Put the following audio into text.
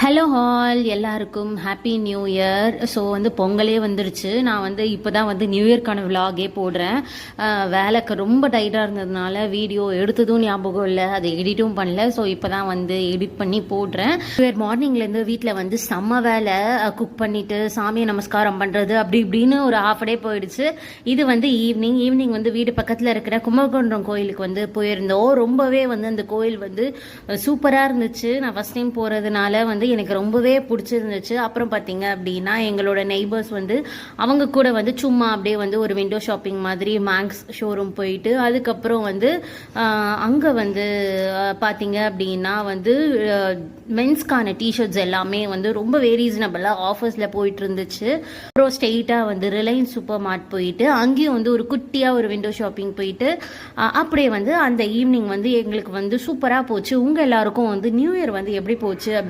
Hello hall எல்லாருக்கும் happy new year. So பொங்கலே வந்துருச்சு. நான் இப்போ தான் நியூ இயர்க்கான விலாகே போடுறேன். வேலைக்கு ரொம்ப டைட்டாக இருந்ததுனால வீடியோ எடுத்ததும் ஞாபகம் இல்லை, அதை எடிட்டும் பண்ணல. ஸோ இப்போ தான் எடிட் பண்ணி போடுறேன். நியூ இயர் மார்னிங்லேருந்து வீட்டில் செம்ம வேலை, குக் பண்ணிவிட்டு சாமியை நமஸ்காரம் பண்ணுறது அப்படி இப்படின்னு ஒரு ஹாஃப் டே போயிடுச்சு. இது ஈவினிங் வீடு பக்கத்தில் இருக்கிற கும்பகோணம் கோயிலுக்கு போயிருந்தோம். ரொம்பவே அந்த கோயில் சூப்பராக இருந்துச்சு. நான் ஃபஸ்ட் டைம் போகிறதுனால எனக்கு ரொம்பவே பிடிச்சிருந்துச்சு. அப்புறம் பார்த்தீங்க அப்படின்னா எங்களோட நெய்பர்ஸ் அவங்க கூட சும்மா அப்படியே ஒரு விண்டோ ஷாப்பிங் மாதிரி மேக்ஸ் ஷோரூம் போயிட்டு, அதுக்கப்புறம் அங்கே பார்த்தீங்க அப்படின்னா மென்ஸ்க்கான டிஷர்ட்ஸ் எல்லாமே ரொம்ப ரீசனபிளாக ஆஃபர்ஸில் போயிட்டு இருந்துச்சு. அப்புறம் ஸ்ட்ரெயிட்டாக ரிலையன்ஸ் சூப்பர் மார்ட் போயிட்டு அங்கேயும் ஒரு குட்டியாக ஒரு விண்டோ ஷாப்பிங் போயிட்டு அப்படியே அந்த ஈவினிங் எங்களுக்கு சூப்பராக போச்சு. உங்கள் எல்லாருக்கும் நியூ இயர் எப்படி போச்சு அப்படி